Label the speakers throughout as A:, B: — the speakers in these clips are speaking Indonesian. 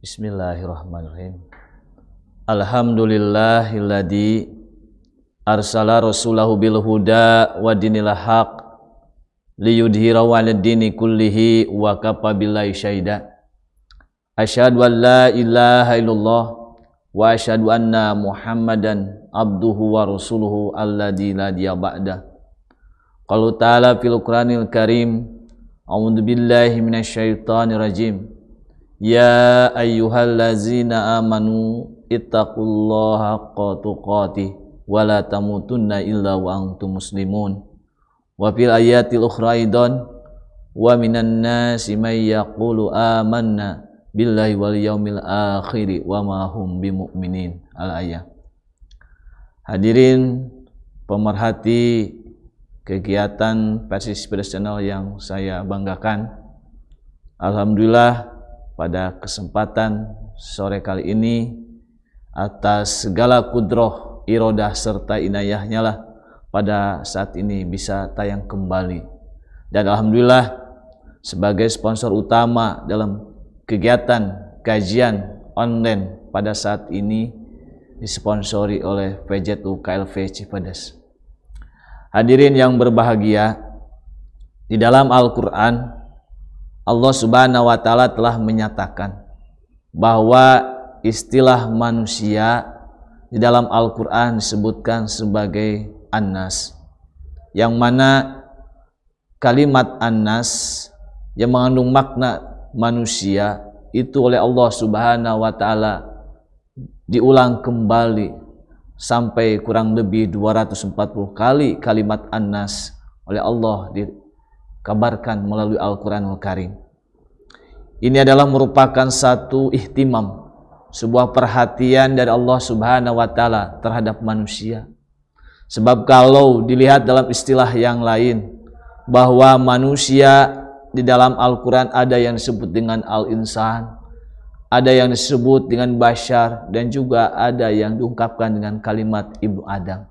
A: Bismillahirrahmanirrahim. Alhamdulillahilladzi arsala rasulahu bil huda wa dinil haq liyudhhirahu 'alad dini kullihi wa kafa billahi syahida. Asyhadu an la ilaha illallah wa asyhadu anna Muhammadan abduhu wa rasuluhu alladzi la nabiyya ba'da. Qala ta'ala fil Qur'anil Karim, a'udzu billahi minasyaitonir rajim. Ya ayyuhallazina amanu ittaqullaha haqqa tuqatih wa la tamutunna illa wa antum muslimun. Wa fil ayatil ukhra aidan wa minan nasi may yaqulu amanna billahi wal yaumil akhir wa ma hum bimumin. Al-ayah. Hadirin pemerhati kegiatan Persis Channel yang saya banggakan, alhamdulillah pada kesempatan sore kali ini atas segala kudroh, irodah serta inayahnya lah pada saat ini bisa tayang kembali. Dan alhamdulillah sebagai sponsor utama dalam kegiatan kajian online pada saat ini disponsori oleh PJTU KLV Cipadas. Hadirin yang berbahagia, di dalam Al-Quran Allah Subhanahu wa Ta'ala telah menyatakan bahwa istilah manusia di dalam Al-Quran disebutkan sebagai An-Nas, yang mana kalimat An-Nas yang mengandung makna manusia itu oleh Allah Subhanahu wa Ta'ala diulang kembali sampai kurang lebih 240 kali kalimat An-Nas oleh Allah dikabarkan melalui Al-Quranul Karim. Ini adalah merupakan satu ihtimam, sebuah perhatian dari Allah Subhanahu wa Ta'ala terhadap manusia. Sebab kalau dilihat dalam istilah yang lain, bahwa manusia di dalam Al-Quran ada yang disebut dengan al-insan, ada yang disebut dengan bashar, dan juga ada yang diungkapkan dengan kalimat Ibnu Adam.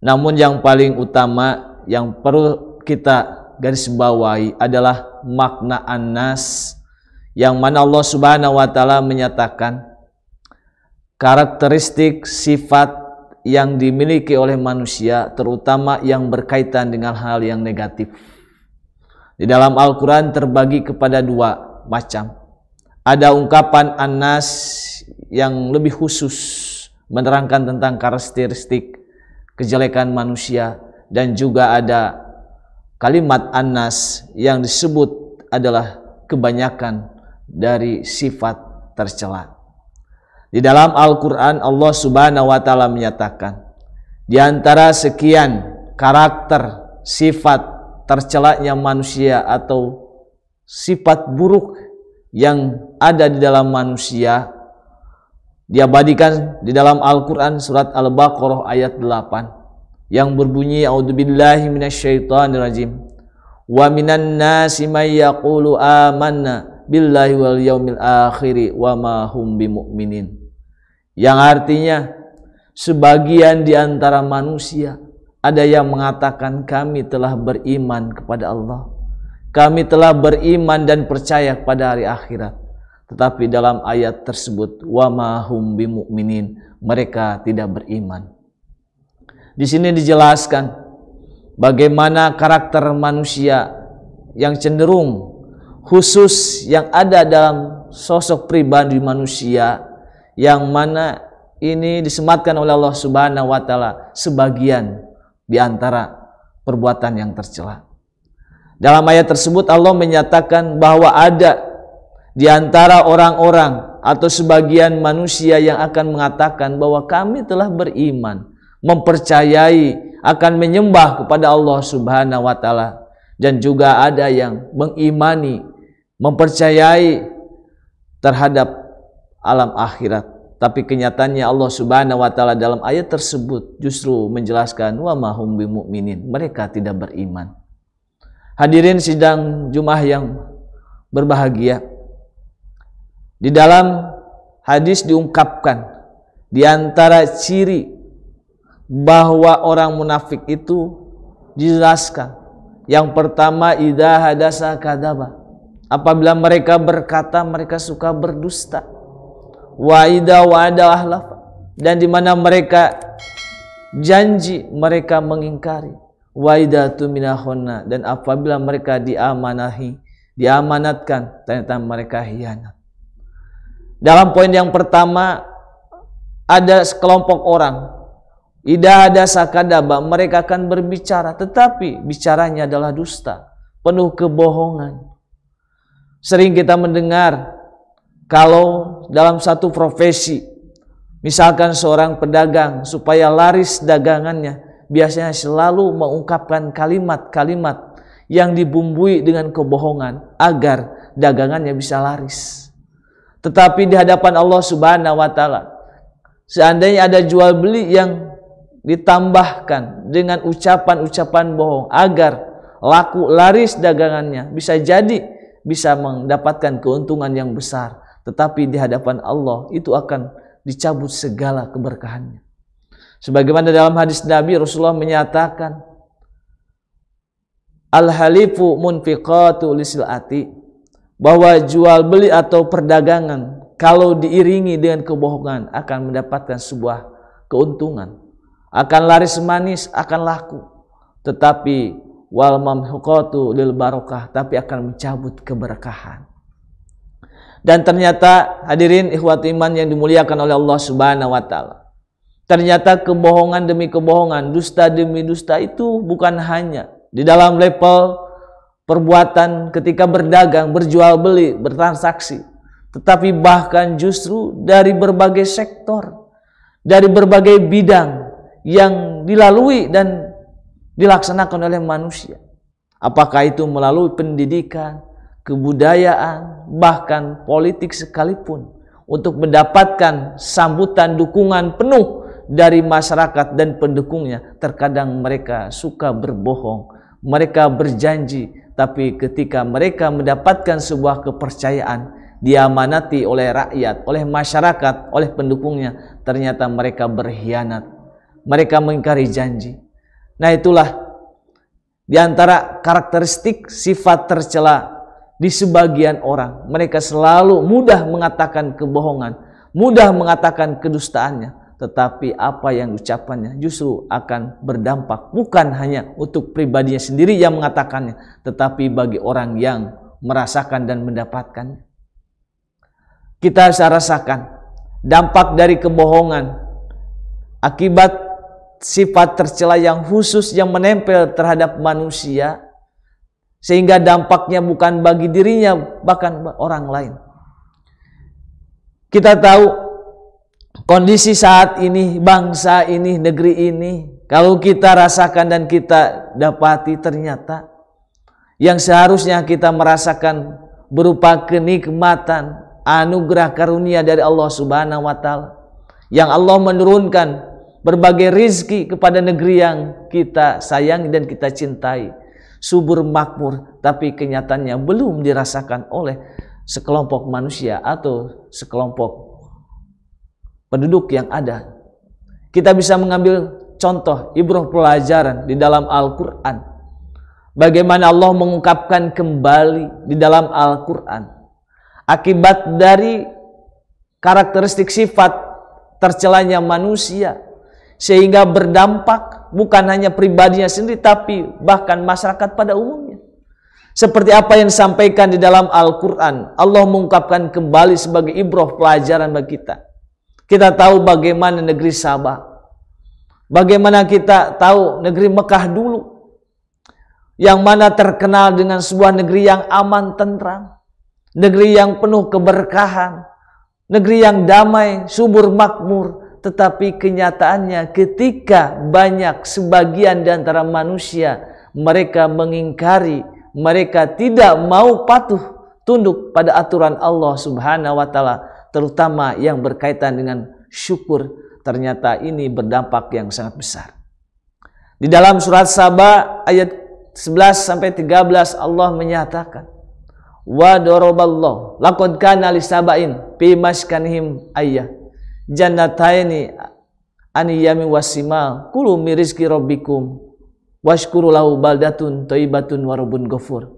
A: Namun yang paling utama yang perlu kita garis bawahi adalah makna An-Nas, yang mana Allah Subhanahu wa Ta'ala menyatakan karakteristik sifat yang dimiliki oleh manusia, terutama yang berkaitan dengan hal yang negatif. Di dalam Al-Quran terbagi kepada dua macam. Ada ungkapan An-Nas yang lebih khusus menerangkan tentang karakteristik kejelekan manusia, dan juga ada kalimat An-Nas yang disebut adalah kebanyakan dari sifat tercela. Di dalam Al-Quran Allah Subhanahu wa Ta'ala menyatakan di antara sekian karakter sifat tercelanya manusia atau sifat buruk yang ada di dalam manusia, diabadikan di dalam Al-Quran surat Al-Baqarah ayat 8 yang berbunyi, a'udzubillahi minasyaitonirrajim, wa minan nasi may yaqulu amanna billahi wal yaumil akhir wa ma hum bimumin. Yang artinya sebagian di antara manusia ada yang mengatakan kami telah beriman kepada Allah, kami telah beriman dan percaya pada hari akhirat. Tetapi dalam ayat tersebut wa ma hum bimumin, mereka tidak beriman. Di sini dijelaskan bagaimana karakter manusia yang cenderung khusus yang ada dalam sosok pribadi manusia, yang mana ini disematkan oleh Allah Subhanahu wa Ta'ala sebagian di antara perbuatan yang tercela. Dalam ayat tersebut Allah menyatakan bahwa ada di antara orang-orang atau sebagian manusia yang akan mengatakan bahwa kami telah beriman, mempercayai akan menyembah kepada Allah Subhanahu wa Ta'ala, dan juga ada yang mengimani, mempercayai terhadap alam akhirat. Tapi kenyataannya Allah Subhanahu wa Ta'ala dalam ayat tersebut justru menjelaskan wa ma hum bimumin, mereka tidak beriman. Hadirin sidang Jumat yang berbahagia, di dalam hadis diungkapkan di antara ciri bahwa orang munafik itu dijelaskan. Yang pertama, idza hadasa kadzaba. Apabila mereka berkata, mereka suka berdusta. Wa idza wa'ada ahlafa, dan di mana mereka janji, mereka mengingkari. Wa idza tumina khana, dan apabila mereka diamanatkan, ternyata mereka khianat. Dalam poin yang pertama, ada sekelompok orang, idza ada sakadaba, mereka akan berbicara, tetapi bicaranya adalah dusta, penuh kebohongan. Sering kita mendengar kalau dalam satu profesi, misalkan seorang pedagang, supaya laris dagangannya, biasanya selalu mengungkapkan kalimat-kalimat yang dibumbui dengan kebohongan agar dagangannya bisa laris. Tetapi di hadapan Allah Subhanahu wa Ta'ala, seandainya ada jual beli yang ditambahkan dengan ucapan-ucapan bohong agar laku laris dagangannya, bisa jadi bisa mendapatkan keuntungan yang besar, tetapi di hadapan Allah itu akan dicabut segala keberkahannya. Sebagaimana dalam hadis Nabi, Rasulullah menyatakan, al-halifu munfiqatu lisilati, bahwa jual beli atau perdagangan kalau diiringi dengan kebohongan akan mendapatkan sebuah keuntungan, akan laris manis, akan laku. Tetapi wal mamhuqatu lil barokah, tapi akan mencabut keberkahan. Dan ternyata hadirin ikhwati iman yang dimuliakan oleh Allah Subhanahu wa Ta'ala, ternyata kebohongan demi kebohongan, dusta demi dusta itu bukan hanya di dalam level perbuatan ketika berdagang, berjual beli, bertransaksi, tetapi bahkan justru dari berbagai sektor, dari berbagai bidang yang dilalui dan dilaksanakan oleh manusia. Apakah itu melalui pendidikan, kebudayaan, bahkan politik sekalipun, untuk mendapatkan sambutan dukungan penuh dari masyarakat dan pendukungnya. Terkadang mereka suka berbohong, mereka berjanji, tapi ketika mereka mendapatkan sebuah kepercayaan, diamanati oleh rakyat, oleh masyarakat, oleh pendukungnya, ternyata mereka berkhianat, mereka mengingkari janji. Nah, itulah di antara karakteristik sifat tercela di sebagian orang. Mereka selalu mudah mengatakan kebohongan, mudah mengatakan kedustaannya, tetapi apa yang diucapkannya justru akan berdampak bukan hanya untuk pribadinya sendiri yang mengatakannya, tetapi bagi orang yang merasakan dan mendapatkannya. Kita bisa rasakan dampak dari kebohongan akibat sifat tercela yang khusus yang menempel terhadap manusia, sehingga dampaknya bukan bagi dirinya, bahkan orang lain. Kita tahu kondisi saat ini, bangsa ini, negeri ini, kalau kita rasakan dan kita dapati, ternyata yang seharusnya kita merasakan berupa kenikmatan, anugerah karunia dari Allah Subhanahu wa Ta'ala, yang Allah menurunkan berbagai rizki kepada negeri yang kita sayangi dan kita cintai, subur makmur, tapi kenyataannya belum dirasakan oleh sekelompok manusia atau sekelompok penduduk yang ada. Kita bisa mengambil contoh ibrah pelajaran di dalam Al-Quran, bagaimana Allah mengungkapkan kembali di dalam Al-Quran akibat dari karakteristik sifat tercelanya manusia, sehingga berdampak bukan hanya pribadinya sendiri, tapi bahkan masyarakat pada umumnya. Seperti apa yang disampaikan di dalam Al-Quran, Allah mengungkapkan kembali sebagai ibrah pelajaran bagi kita. Kita tahu bagaimana negeri Sabah, bagaimana kita tahu negeri Mekah dulu, yang mana terkenal dengan sebuah negeri yang aman tentram, negeri yang penuh keberkahan, negeri yang damai, subur makmur. Tetapi kenyataannya ketika banyak sebagian di antara manusia mereka mengingkari, mereka tidak mau patuh tunduk pada aturan Allah Subhanahu wa Ta'ala, terutama yang berkaitan dengan syukur, ternyata ini berdampak yang sangat besar. Di dalam surat Saba ayat 11 sampai 13 Allah menyatakan, wa daraballahu laqad kana lisabain fi maskanihim ayah jannataini aniyami wasimal kulu mirizki rabbikum washkuru lahu baldatun thayyibatun wa rabbun ghafur.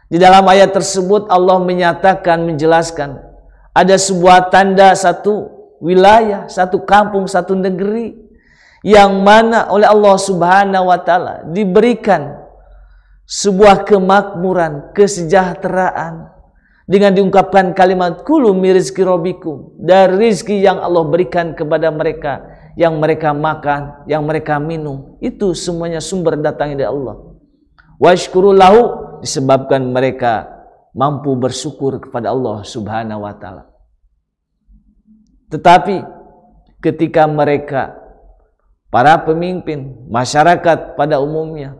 A: Di dalam ayat tersebut Allah menyatakan, menjelaskan ada sebuah tanda satu wilayah, satu kampung, satu negeri yang mana oleh Allah Subhanahu wa taala diberikan sebuah kemakmuran, kesejahteraan dengan diungkapkan kalimat kulu min rizqi rabbikum, dari rizki yang Allah berikan kepada mereka, yang mereka makan, yang mereka minum, itu semuanya sumber datangnya dari Allah. Washkuru lahu, disebabkan mereka mampu bersyukur kepada Allah Subhanahu wa taala. Tetapi ketika mereka, para pemimpin, masyarakat pada umumnya,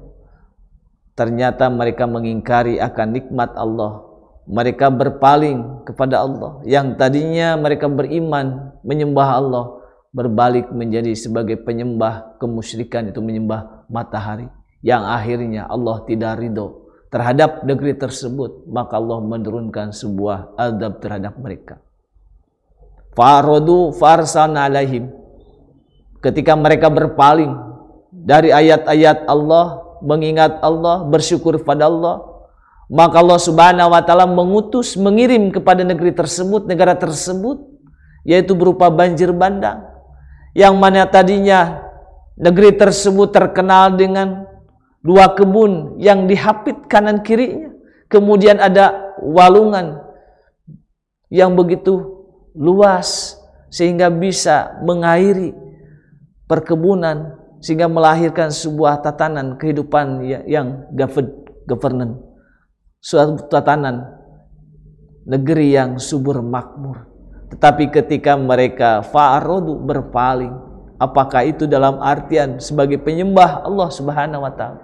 A: ternyata mereka mengingkari akan nikmat Allah, mereka berpaling kepada Allah. Yang tadinya mereka beriman, menyembah Allah, berbalik menjadi sebagai penyembah kemusyrikan, itu menyembah matahari. Yang akhirnya Allah tidak ridho terhadap negeri tersebut, maka Allah menurunkan sebuah azab terhadap mereka. Fa'aradu farsalna alaihim, ketika mereka berpaling dari ayat-ayat Allah, mengingat Allah, bersyukur pada Allah, maka Allah Subhanahu wa taala mengutus, mengirim kepada negeri tersebut, negara tersebut, yaitu berupa banjir bandang, yang mana tadinya negeri tersebut terkenal dengan dua kebun yang dihapit kanan kirinya, kemudian ada walungan yang begitu luas sehingga bisa mengairi perkebunan, sehingga melahirkan sebuah tatanan kehidupan yang governance, suatu tatanan negeri yang subur makmur. Tetapi ketika mereka fa'arodu, berpaling, apakah itu dalam artian sebagai penyembah Allah Subhanahu wa taala,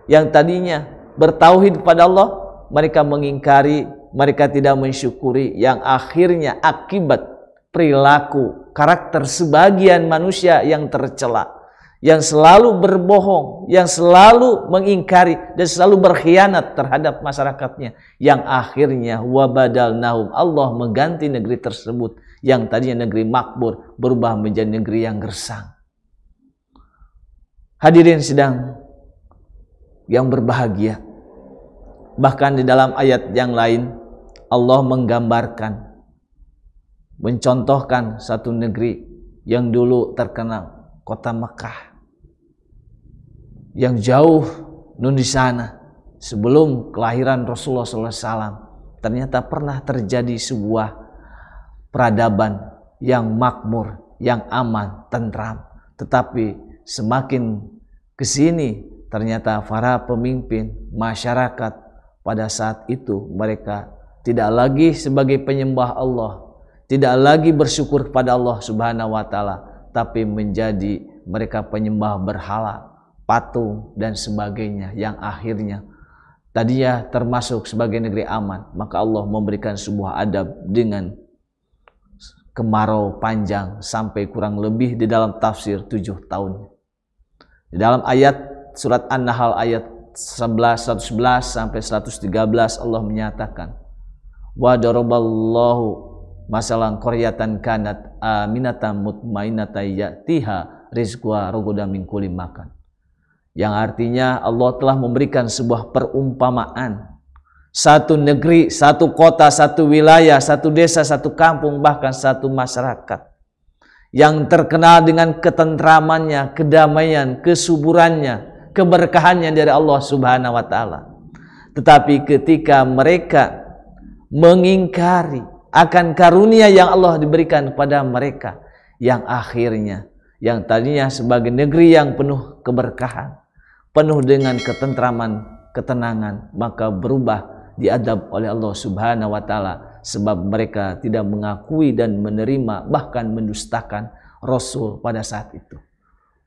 A: yang tadinya bertauhid kepada Allah, mereka mengingkari, mereka tidak mensyukuri, yang akhirnya akibat perilaku karakter sebagian manusia yang tercela, yang selalu berbohong, yang selalu mengingkari dan selalu berkhianat terhadap masyarakatnya, yang akhirnya wabadalnahum, Allah mengganti negeri tersebut yang tadinya negeri makmur berubah menjadi negeri yang gersang. Hadirin sidang yang berbahagia, bahkan di dalam ayat yang lain Allah menggambarkan, mencontohkan satu negeri yang dulu terkenal, kota Mekah, yang jauh nun di sana sebelum kelahiran Rasulullah SAW, ternyata pernah terjadi sebuah peradaban yang makmur, yang aman, tentram. Tetapi semakin kesini, ternyata para pemimpin masyarakat pada saat itu mereka tidak lagi sebagai penyembah Allah, tidak lagi bersyukur kepada Allah Subhanahu wa taala, tapi menjadi mereka penyembah berhala, patung dan sebagainya, yang akhirnya tadinya termasuk sebagai negeri aman, maka Allah memberikan sebuah adab dengan kemarau panjang sampai kurang lebih di dalam tafsir 7 tahun. Di dalam ayat surat An-Nahl ayat 111 sampai 113 Allah menyatakan, wa daraballahu masalan qaryatan kanat aminatan mutmainatan ya'tiha rizqa ragadan min kulli makan. Yang artinya Allah telah memberikan sebuah perumpamaan, satu negeri, satu kota, satu wilayah, satu desa, satu kampung, bahkan satu masyarakat yang terkenal dengan ketentramannya, kedamaian, kesuburannya, keberkahannya dari Allah Subhanahu wa taala. Tetapi ketika mereka mengingkari akan karunia yang Allah diberikan kepada mereka, yang akhirnya yang tadinya sebagai negeri yang penuh keberkahan, penuh dengan ketentraman, ketenangan, maka berubah diadab oleh Allah Subhanahu wa taala sebab mereka tidak mengakui dan menerima, bahkan mendustakan Rasul pada saat itu.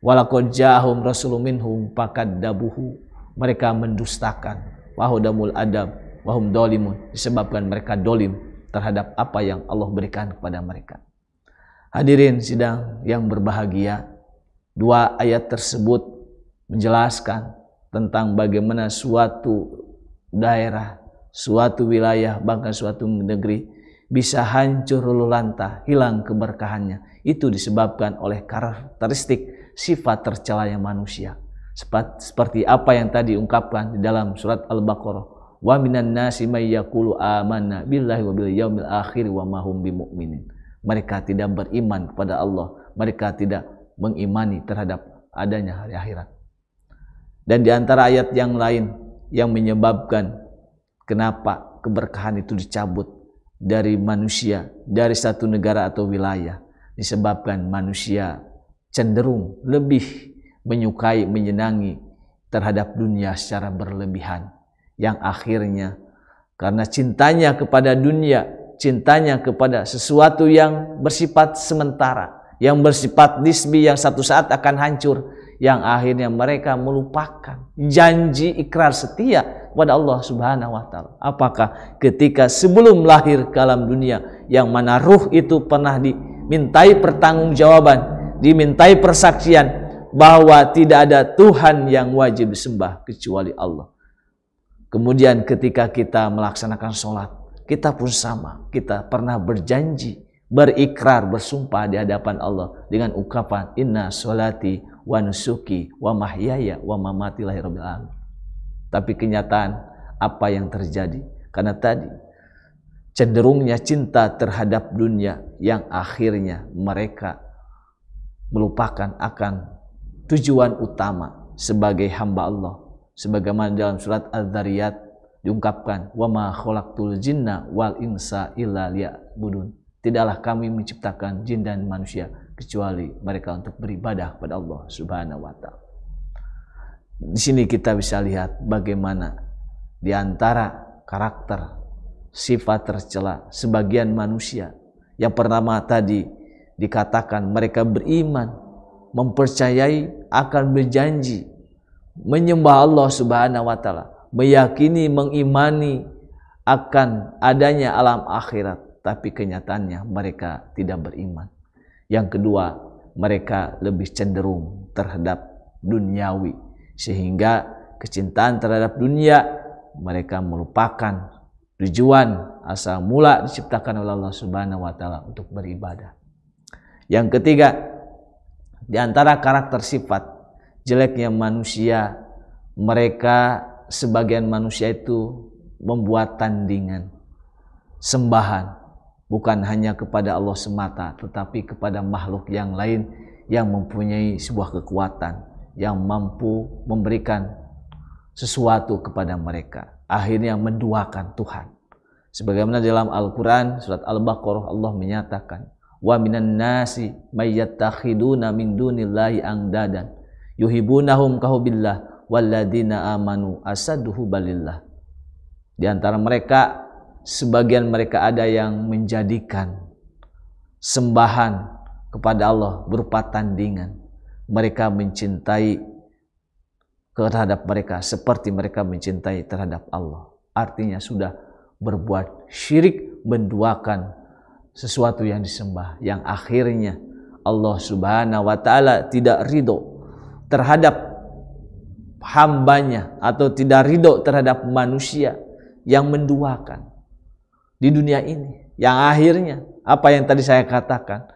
A: Walaqad ja'ahum rasulun minhum fakadzabuhu, mereka mendustakan, wahudamul adab wahum dolimun, disebabkan mereka dolim terhadap apa yang Allah berikan kepada mereka. Hadirin sidang yang berbahagia, dua ayat tersebut menjelaskan tentang bagaimana suatu daerah, suatu wilayah, bahkan suatu negeri bisa hancur luluh-lantah, hilang keberkahannya. Itu disebabkan oleh karakteristik sifat tercelanya manusia. Seperti apa yang tadi diungkapkan di dalam surat Al-Baqarah, Wa minan nasi may yaqulu amanna billahi wa bil yaumil akhir wa ma hum bimumin. Mereka tidak beriman kepada Allah, mereka tidak mengimani terhadap adanya hari akhirat. Dan di antara ayat yang lain yang menyebabkan kenapa keberkahan itu dicabut dari manusia, dari satu negara atau wilayah, disebabkan manusia cenderung lebih menyukai, menyenangi terhadap dunia secara berlebihan, yang akhirnya karena cintanya kepada dunia, cintanya kepada sesuatu yang bersifat sementara, yang bersifat nisbi, yang satu saat akan hancur, yang akhirnya mereka melupakan janji ikrar setia kepada Allah Subhanahu wa taala. Apakah ketika sebelum lahir ke alam dunia, yang mana ruh itu pernah dimintai pertanggungjawaban, dimintai persaksian bahwa tidak ada Tuhan yang wajib disembah kecuali Allah. Kemudian ketika kita melaksanakan sholat, kita pun sama. Kita pernah berjanji, berikrar, bersumpah di hadapan Allah dengan ungkapan inna sholati wa nusuki wa mahyaya wa mamati lillahi rabbil alamin. Tapi kenyataan apa yang terjadi? Karena tadi cenderungnya cinta terhadap dunia, yang akhirnya mereka melupakan akan tujuan utama sebagai hamba Allah. Sebagaimana dalam surat Az-Zariyat diungkapkan, wa ma khalaqtul jinna wal insa illa liya'budun. Tidaklah kami menciptakan jin dan manusia kecuali mereka untuk beribadah kepada Allah Subhanahu wa taala. Di sini kita bisa lihat bagaimana di antara karakter sifat tercela sebagian manusia. Yang pertama tadi dikatakan mereka beriman, mempercayai, akan berjanji menyembah Allah Subhanahu wa taala, meyakini, mengimani akan adanya alam akhirat, tapi kenyataannya mereka tidak beriman. Yang kedua, mereka lebih cenderung terhadap duniawi, sehingga kecintaan terhadap dunia mereka melupakan tujuan asal mula diciptakan oleh Allah Subhanahu wa taala untuk beribadah. Yang ketiga, di antara karakter sifat jeleknya manusia, mereka sebagian manusia itu membuat tandingan, sembahan, bukan hanya kepada Allah semata, tetapi kepada makhluk yang lain yang mempunyai sebuah kekuatan, yang mampu memberikan sesuatu kepada mereka. Akhirnya menduakan Tuhan. Sebagaimana dalam Al-Quran surat Al-Baqarah Allah menyatakan, wa minan nasi may yattakhiduna min dunillahi angdadan yuhibunahum kahubillah walladzina amanu asaddu hubbalillah. Di antara mereka, sebagian mereka ada yang menjadikan sembahan kepada Allah berupa tandingan. Mereka mencintai terhadap mereka seperti mereka mencintai terhadap Allah. Artinya sudah berbuat syirik, menduakan sesuatu yang disembah, yang akhirnya Allah Subhanahu wa taala tidak ridho terhadap hambanya, atau tidak ridho terhadap manusia yang menduakan di dunia ini. Yang akhirnya apa yang tadi saya katakan,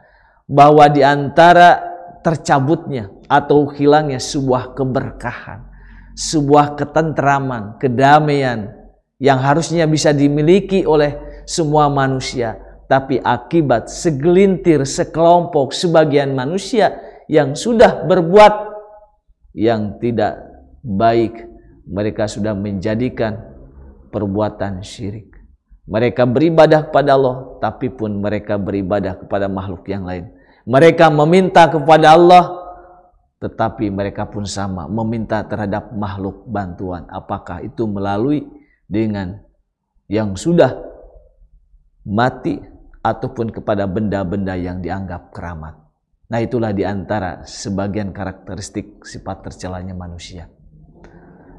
A: bahwa di antara tercabutnya atau hilangnya sebuah keberkahan, sebuah ketentraman, kedamaian yang harusnya bisa dimiliki oleh semua manusia, tapi akibat segelintir, sekelompok, sebagian manusia yang sudah berbuat yang tidak baik, mereka sudah menjadikan perbuatan syirik. Mereka beribadah kepada Allah, tapi pun mereka beribadah kepada makhluk yang lain. Mereka meminta kepada Allah, tetapi mereka pun sama meminta terhadap makhluk bantuan. Apakah itu melalui dengan yang sudah mati, ataupun kepada benda-benda yang dianggap keramat. Nah, itulah diantara sebagian karakteristik sifat tercelanya manusia.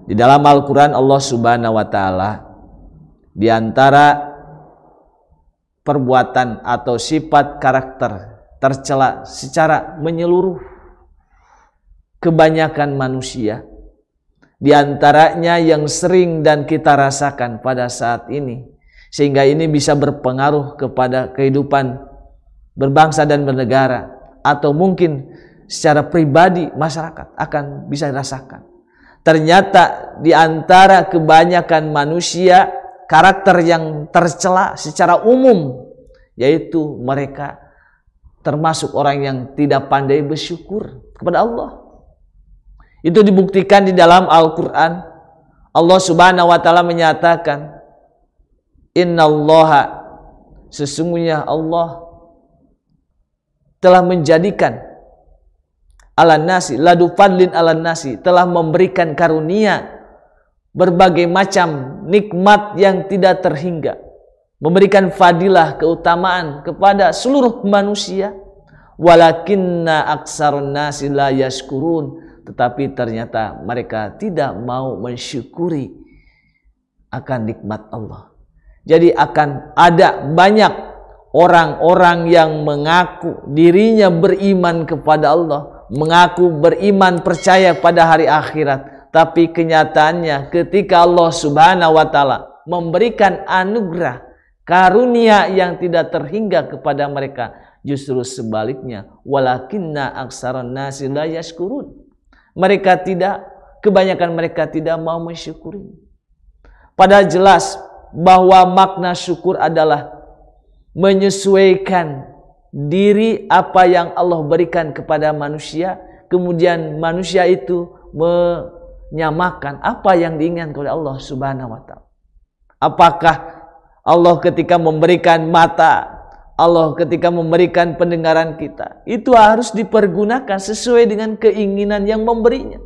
A: Di dalam Al-Quran Allah Subhanahu wa ta'ala, di antara perbuatan atau sifat karakter tercela secara menyeluruh kebanyakan manusia, di antaranya yang sering dan kita rasakan pada saat ini, sehingga ini bisa berpengaruh kepada kehidupan berbangsa dan bernegara, atau mungkin secara pribadi masyarakat akan bisa dirasakan. Ternyata di antara kebanyakan manusia karakter yang tercela secara umum, yaitu mereka termasuk orang yang tidak pandai bersyukur kepada Allah. Itu dibuktikan di dalam Al-Quran. Allah Subhanahu wa Ta'ala menyatakan, Innallaha, sesungguhnya Allah telah menjadikan ala nasi, ladu fadlin ala nasi, telah memberikan karunia berbagai macam nikmat yang tidak terhingga, memberikan fadilah, keutamaan kepada seluruh manusia. Walakinna aksarun nasi la yashkurun, tetapi ternyata mereka tidak mau mensyukuri akan nikmat Allah. Jadi akan ada banyak orang-orang yang mengaku dirinya beriman kepada Allah, mengaku beriman percaya pada hari akhirat, tapi kenyataannya ketika Allah Subhanahu wa Ta'ala memberikan anugerah karunia yang tidak terhingga kepada mereka, justru sebaliknya, walakinna aksaran nasi la yashkurun. Mereka tidak, kebanyakan mereka tidak mau mensyukuri. Padahal jelas bahwa makna syukur adalah menyesuaikan diri apa yang Allah berikan kepada manusia, kemudian manusia itu menyamakan apa yang diinginkan oleh Allah Subhanahu wa Ta'ala. Apakah Allah ketika memberikan mata, Allah ketika memberikan pendengaran kita, itu harus dipergunakan sesuai dengan keinginan yang memberinya.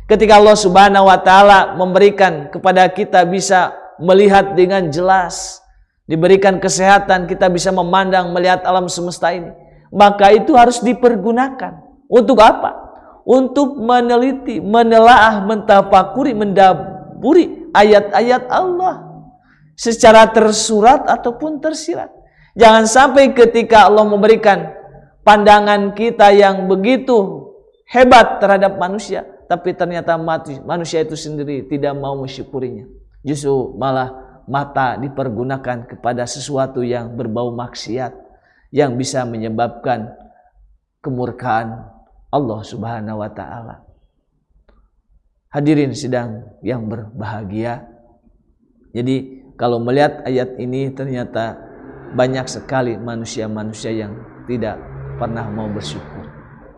A: Ketika Allah Subhanahu wa Ta'ala memberikan kepada kita bisa melihat dengan jelas, diberikan kesehatan, kita bisa memandang, melihat alam semesta ini, maka itu harus dipergunakan. Untuk apa? Untuk meneliti, menelaah, mentafakuri, mendaburi ayat-ayat Allah secara tersurat ataupun tersirat. Jangan sampai ketika Allah memberikan pandangan kita yang begitu hebat terhadap manusia, tapi ternyata manusia itu sendiri tidak mau mensyukurinya. Justru malah mata dipergunakan kepada sesuatu yang berbau maksiat, yang bisa menyebabkan kemurkaan Allah Subhanahu wa Ta'ala. Hadirin sidang yang berbahagia, jadi kalau melihat ayat ini ternyata banyak sekali manusia-manusia yang tidak pernah mau bersyukur.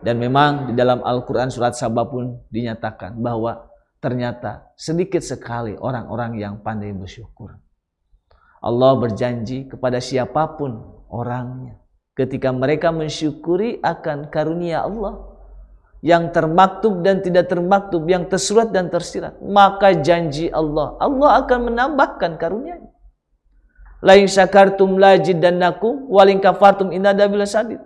A: Dan memang di dalam Al-Quran surat Sabah pun dinyatakan bahwa ternyata sedikit sekali orang-orang yang pandai bersyukur. Allah berjanji kepada siapapun orangnya, ketika mereka mensyukuri akan karunia Allah yang termaktub dan tidak termaktub, yang tersurat dan tersirat, maka janji Allah akan menambahkan karunia-Nya. La in syakartum la azidannakum wa in kafartum inna adzabi lasyadid.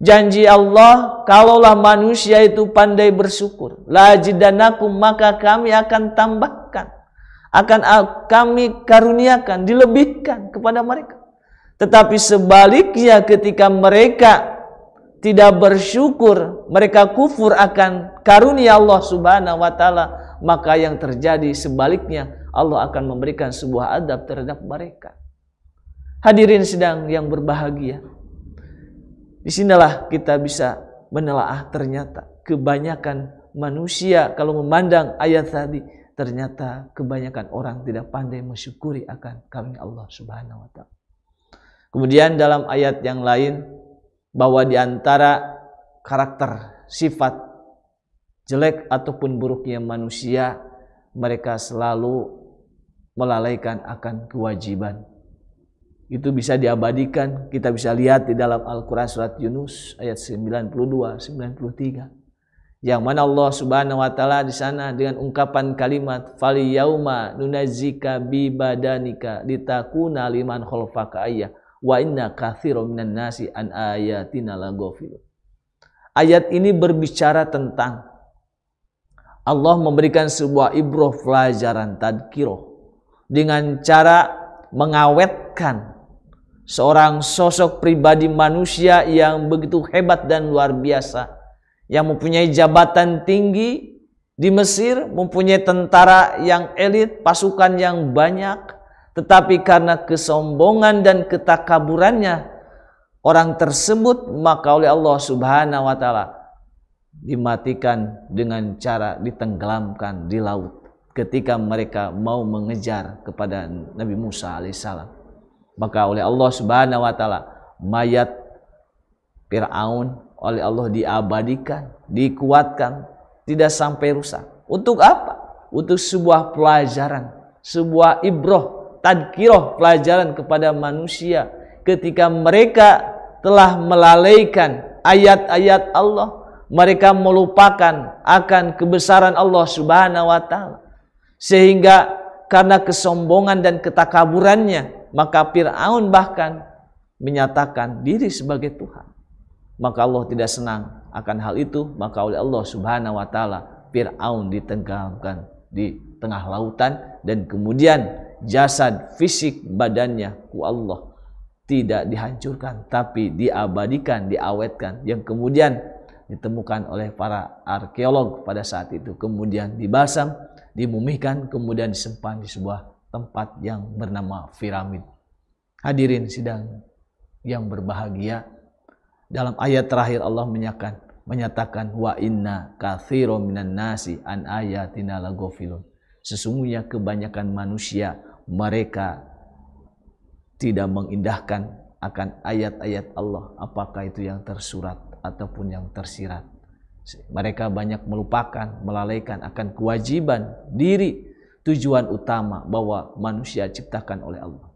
A: Janji Allah, kalaulah manusia itu pandai bersyukur, la azidannakum, maka kami akan tambahkan, akan kami karuniakan, dilebihkan kepada mereka. Tetapi sebaliknya ketika mereka tidak bersyukur, mereka kufur akan karunia Allah Subhanahu wa Ta'ala, maka yang terjadi sebaliknya, Allah akan memberikan sebuah adab terhadap mereka. Hadirin sidang yang berbahagia, disinilah kita bisa menelaah ternyata kebanyakan manusia kalau memandang ayat tadi, ternyata kebanyakan orang tidak pandai mensyukuri akan karunia Allah Subhanahu wa Ta'ala. Kemudian dalam ayat yang lain, bahwa di antara karakter sifat jelek ataupun buruknya manusia, mereka selalu melalaikan akan kewajiban. Itu bisa diabadikan, kita bisa lihat di dalam Al-Quran surat Yunus ayat 92-93, yang mana Allah Subhanahu wa Ta'ala di sana dengan ungkapan kalimat fali yauma nunazzika bi badanika litakuna liman khalfaka ayah wa inna katsiran minan nasi an ayatina laghafilun. Ayat ini berbicara tentang Allah memberikan sebuah ibrah, pelajaran, tadkirah, dengan cara mengawetkan seorang sosok pribadi manusia yang begitu hebat dan luar biasa, yang mempunyai jabatan tinggi di Mesir, mempunyai tentara yang elit, pasukan yang banyak, tetapi karena kesombongan dan ketakaburannya orang tersebut, maka oleh Allah Subhanahu wa Ta'ala dimatikan dengan cara ditenggelamkan di laut ketika mereka mau mengejar kepada Nabi Musa alaihissalam. Maka oleh Allah Subhanahu wa taala mayat Fir'aun oleh Allah diabadikan, dikuatkan, tidak sampai rusak. Untuk apa? Untuk sebuah pelajaran, sebuah ibrah, tadkirah, pelajaran kepada manusia ketika mereka telah melalaikan ayat-ayat Allah, mereka melupakan akan kebesaran Allah Subhanahu wa taala. Sehingga karena kesombongan dan ketakaburannya, maka Fir'aun bahkan menyatakan diri sebagai Tuhan. Maka Allah tidak senang akan hal itu, maka oleh Allah Subhanahu wa taala Fir'aun ditenggelamkan di tengah lautan, dan kemudian jasad fisik badannya ku Allah tidak dihancurkan tapi diabadikan, diawetkan, yang kemudian ditemukan oleh para arkeolog pada saat itu, kemudian dibasam, dimumikan, kemudian disimpan di sebuah tempat yang bernama piramid. Hadirin sidang yang berbahagia, dalam ayat terakhir Allah menyatakan wa inna katsiran minan nasi an ayatina laghafilun. Sesungguhnya kebanyakan manusia mereka tidak mengindahkan akan ayat-ayat Allah, apakah itu yang tersurat ataupun yang tersirat. Mereka banyak melupakan, melalaikan akan kewajiban diri, tujuan utama bahwa manusia ciptakan oleh Allah.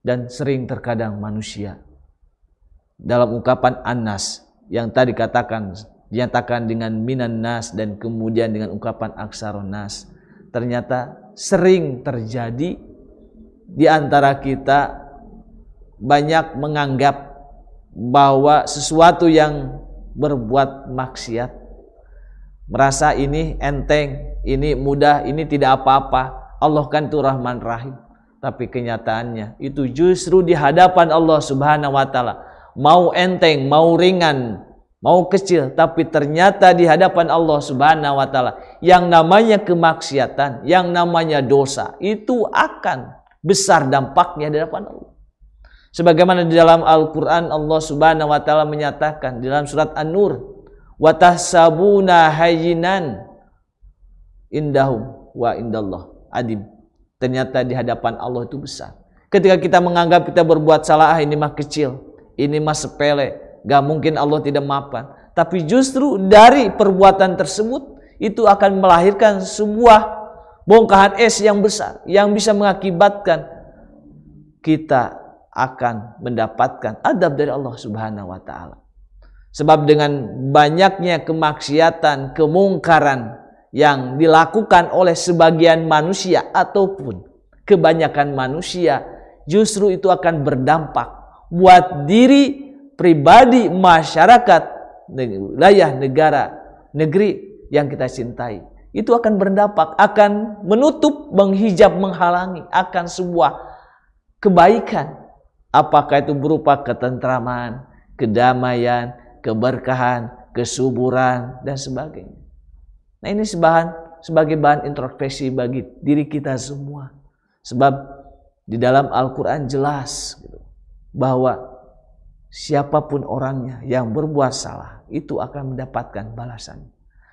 A: Dan sering terkadang manusia dalam ungkapan An-Nas yang tadi dinyatakan dengan minan nas dan kemudian dengan ungkapan aksaron nas, ternyata sering terjadi di antara kita banyak menganggap bahwa sesuatu yang berbuat maksiat, merasa ini enteng, ini mudah, ini tidak apa-apa, Allah kan itu Rahman Rahim. Tapi kenyataannya itu justru di hadapan Allah Subhanahu wa taala, mau enteng, mau ringan, mau kecil, tapi ternyata di hadapan Allah Subhanahu wa taala yang namanya kemaksiatan, yang namanya dosa itu akan besar dampaknya di hadapan Allah. Sebagaimana di dalam Al-Qur'an Allah Subhanahu wa taala menyatakan di dalam surat An-Nur, wa tahsabuna hayyinan indahum wa indallah adim. Ternyata di hadapan Allah itu besar. Ketika kita menganggap kita berbuat salah, ini mah kecil, ini mah sepele, gak mungkin Allah tidak maafkan. Tapi justru dari perbuatan tersebut itu akan melahirkan sebuah bongkahan es yang besar, yang bisa mengakibatkan kita akan mendapatkan adab dari Allah Subhanahu wa taala. Sebab dengan banyaknya kemaksiatan, kemungkaran yang dilakukan oleh sebagian manusia ataupun kebanyakan manusia, justru itu akan berdampak buat diri pribadi, masyarakat, wilayah, negara, negeri yang kita cintai. Itu akan berdampak, akan menutup, menghijab, menghalangi akan sebuah kebaikan. Apakah itu berupa ketentraman, kedamaian, keberkahan, kesuburan, dan sebagainya. Nah, ini sebagai bahan introspeksi bagi diri kita semua. Sebab di dalam Al-Quran jelas bahwa siapapun orangnya yang berbuat salah itu akan mendapatkan balasan.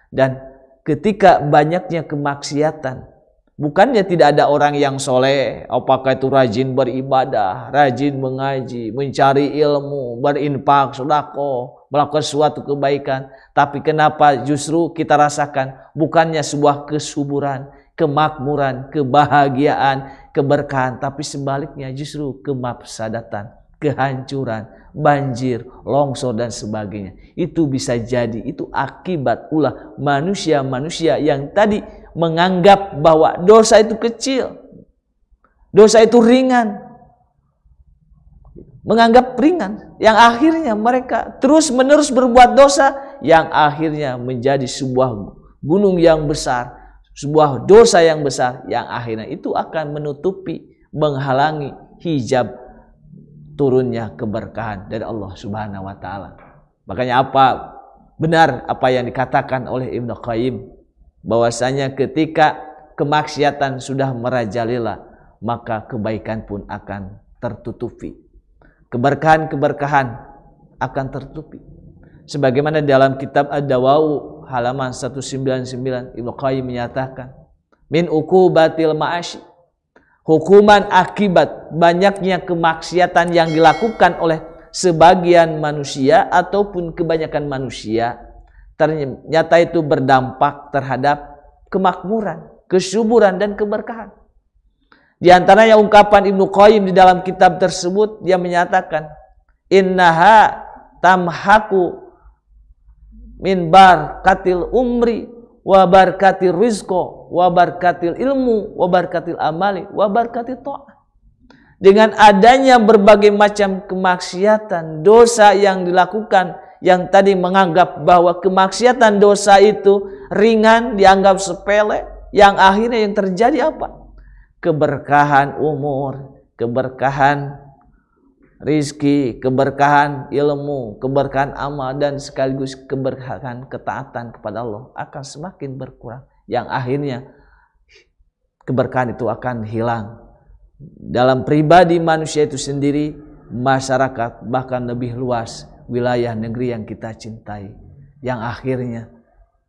A: Dan ketika banyaknya kemaksiatan, bukannya tidak ada orang yang soleh, apakah itu rajin beribadah, rajin mengaji, mencari ilmu, berinfak, sedekah, melakukan suatu kebaikan. Tapi kenapa justru kita rasakan bukannya sebuah kesuburan, kemakmuran, kebahagiaan, keberkahan, tapi sebaliknya justru kemafsadatan, kehancuran, banjir, longsor, dan sebagainya. Itu bisa jadi, itu akibat ulah manusia-manusia yang tadi menganggap bahwa dosa itu kecil, dosa itu ringan, menganggap ringan, yang akhirnya mereka terus-menerus berbuat dosa, yang akhirnya menjadi sebuah gunung yang besar, sebuah dosa yang besar, yang akhirnya itu akan menutupi, menghalangi hijab turunnya keberkahan dari Allah Subhanahu wa taala. Makanya benar apa yang dikatakan oleh Ibnu Qayyim, bahwasanya ketika kemaksiatan sudah merajalela, maka kebaikan pun akan tertutupi. Keberkahan-keberkahan akan tertutupi. Sebagaimana dalam kitab Ad-Dawa'u halaman 199 Ibnu Qayyim menyatakan, min uqubatil ma'asyi, hukuman akibat banyaknya kemaksiatan yang dilakukan oleh sebagian manusia ataupun kebanyakan manusia, ternyata itu berdampak terhadap kemakmuran, kesuburan dan keberkahan. Di antaranya ungkapan Ibnu Qayyim di dalam kitab tersebut, dia menyatakan, innaha tamhaku min barakatil umri wa barakatil rizqo wa barakatil ilmu wa barakatil amali wa barakatil ta'ah. Dengan adanya berbagai macam kemaksiatan, dosa yang dilakukan, yang tadi menganggap bahwa kemaksiatan dosa itu ringan, dianggap sepele, yang akhirnya yang terjadi apa? Keberkahan umur, keberkahan rizki, keberkahan ilmu, keberkahan amal, dan sekaligus keberkahan ketaatan kepada Allah akan semakin berkurang, yang akhirnya keberkahan itu akan hilang dalam pribadi manusia itu sendiri, masyarakat, bahkan lebih luas wilayah negeri yang kita cintai, yang akhirnya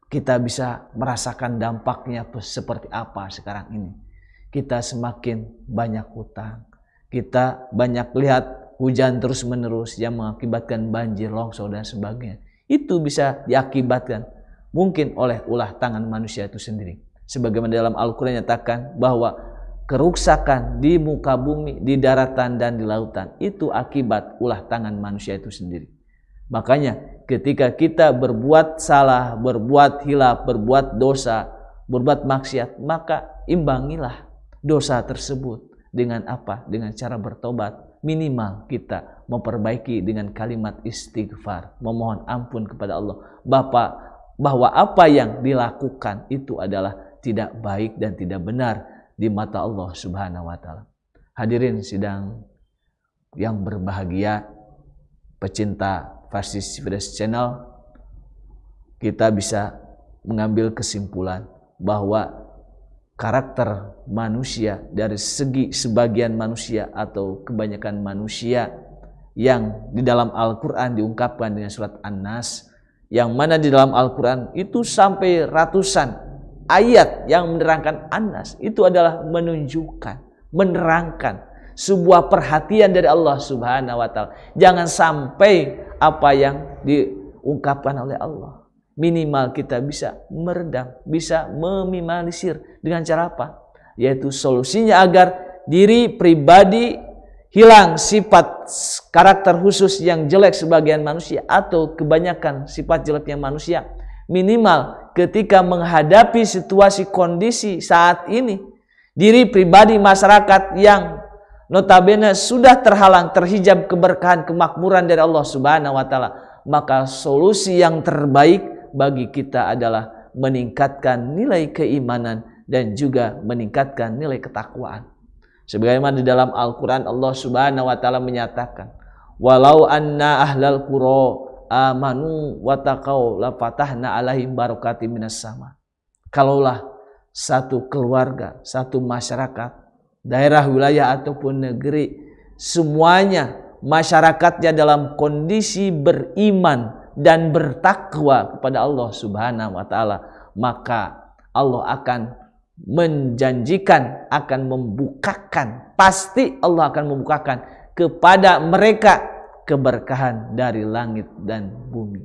A: kita bisa merasakan dampaknya seperti apa sekarang ini. Kita semakin banyak hutang, kita banyak lihat hujan terus menerus yang mengakibatkan banjir, longsor dan sebagainya. Itu bisa diakibatkan mungkin oleh ulah tangan manusia itu sendiri. Sebagaimana dalam Al-Quran nyatakan bahwa kerusakan di muka bumi, di daratan dan di lautan itu akibat ulah tangan manusia itu sendiri. Makanya ketika kita berbuat salah, berbuat hilaf, berbuat dosa, berbuat maksiat, maka imbangilah dosa tersebut dengan apa? Dengan cara bertobat. Minimal kita memperbaiki dengan kalimat istighfar, memohon ampun kepada Allah bahwa apa yang dilakukan itu adalah tidak baik dan tidak benar di mata Allah Subhanahu wa taala. Hadirin sidang yang berbahagia, pecinta Farsis Firdaus Channel, kita bisa mengambil kesimpulan bahwa karakter manusia dari segi sebagian manusia atau kebanyakan manusia yang di dalam Al-Quran diungkapkan dengan surat An-Nas, yang mana di dalam Al-Quran itu sampai ratusan ayat yang menerangkan An-Nas, itu adalah menunjukkan, menerangkan sebuah perhatian dari Allah Subhanahu wa taala. Jangan sampai apa yang diungkapkan oleh Allah, minimal kita bisa meredam, bisa meminimalisir dengan cara apa? Yaitu solusinya agar diri pribadi hilang sifat karakter khusus yang jelek sebagian manusia atau kebanyakan sifat jeleknya manusia. Minimal ketika menghadapi situasi kondisi saat ini, diri pribadi masyarakat yang notabene sudah terhalang, terhijab keberkahan kemakmuran dari Allah Subhanahu wa taala, maka solusi yang terbaik bagi kita adalah meningkatkan nilai keimanan dan juga meningkatkan nilai ketakwaan. Sebagaimana di dalam Al-Quran Allah Subhanahu wa taala menyatakan, walau anna ahlal qura amanu wa taqau la fatahna alaihim barakatim minas sama. Kalaulah satu keluarga, satu masyarakat, daerah, wilayah ataupun negeri, semuanya masyarakatnya dalam kondisi beriman dan bertakwa kepada Allah Subhanahu wa taala, maka Allah akan menjanjikan, akan membukakan, pasti Allah akan membukakan kepada mereka keberkahan dari langit dan bumi.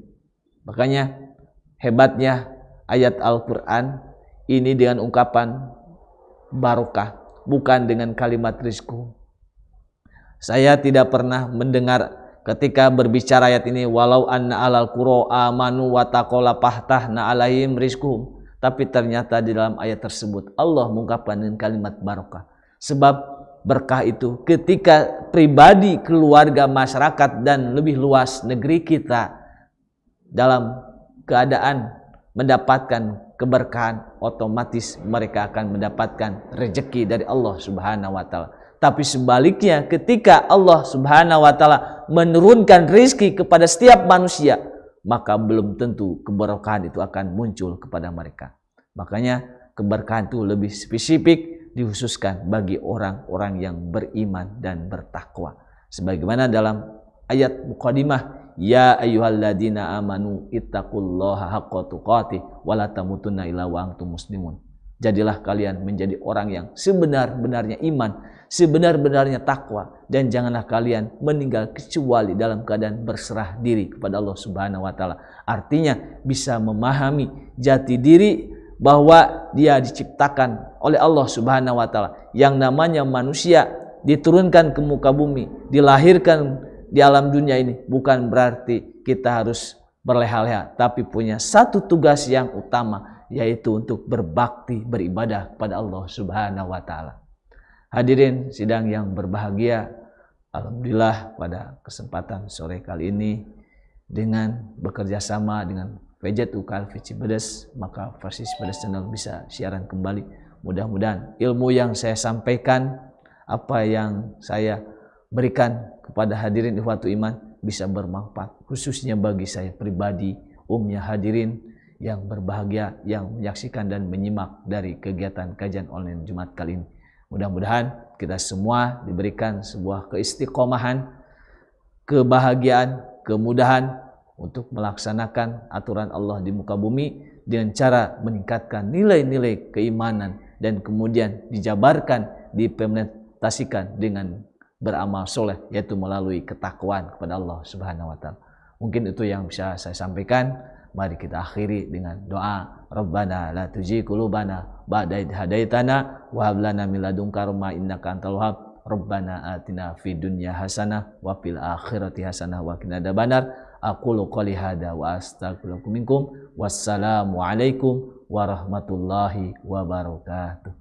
A: Makanya hebatnya ayat Al-Quran ini dengan ungkapan barokah, bukan dengan kalimat rizku. Saya tidak pernah mendengar ketika berbicara ayat ini, walau anna alal qura amanu wa taqala fahtahna alaihim rizquhum. Tapi ternyata di dalam ayat tersebut Allah mengungkapkan dengan kalimat barokah. Sebab berkah itu ketika pribadi, keluarga, masyarakat dan lebih luas negeri kita dalam keadaan mendapatkan keberkahan, otomatis mereka akan mendapatkan rezeki dari Allah Subhanahu wa taala. Tapi sebaliknya ketika Allah Subhanahu wa taala menurunkan rezeki kepada setiap manusia, maka belum tentu keberkahan itu akan muncul kepada mereka. Makanya keberkahan itu lebih spesifik dikhususkan bagi orang-orang yang beriman dan bertakwa. Sebagaimana dalam ayat muqaddimah ya ayyuhalladzina amanu ittaqullaha haqqa tuqatih wa la tamutunna illa wa antum muslimun. Jadilah kalian menjadi orang yang sebenar-benarnya iman, sebenar-benarnya takwa, dan janganlah kalian meninggal kecuali dalam keadaan berserah diri kepada Allah Subhanahu wa taala. Artinya bisa memahami jati diri bahwa dia diciptakan oleh Allah Subhanahu wa taala. Yang namanya manusia diturunkan ke muka bumi, dilahirkan di alam dunia ini, bukan berarti kita harus berleha-leha, tapi punya satu tugas yang utama, yaitu untuk berbakti, beribadah kepada Allah Subhanahu wa taala. Hadirin sidang yang berbahagia, alhamdulillah pada kesempatan sore kali ini dengan bekerja sama dengan PJ UKL Cipedes, maka Versi Cipedes Channel bisa siaran kembali. Mudah-mudahan ilmu yang saya sampaikan, apa yang saya berikan kepada hadirin ikhwatu iman bisa bermanfaat, khususnya bagi saya pribadi, umumnya hadirin yang berbahagia yang menyaksikan dan menyimak dari kegiatan kajian online Jumat kali ini. Mudah-mudahan kita semua diberikan sebuah keistiqomahan, kebahagiaan, kemudahan untuk melaksanakan aturan Allah di muka bumi dengan cara meningkatkan nilai-nilai keimanan dan kemudian dijabarkan, diimplementasikan dengan beramal soleh, yaitu melalui ketakwaan kepada Allah Subhanahu wa taala. Mungkin itu yang bisa saya sampaikan. Mari kita akhiri dengan doa. Rabbana la tuzigh qulubana ba'da idh hadaitana wa hab lana min ladunka rahmah innaka antal wahhab. Rabbana atina fid dunya hasanah wa fil akhirati hasanah wa qina adzabannar. Aqulu qouli hadza wa astaghfirullaha minkum. Wassalamu alaikum warahmatullahi wabarakatuh.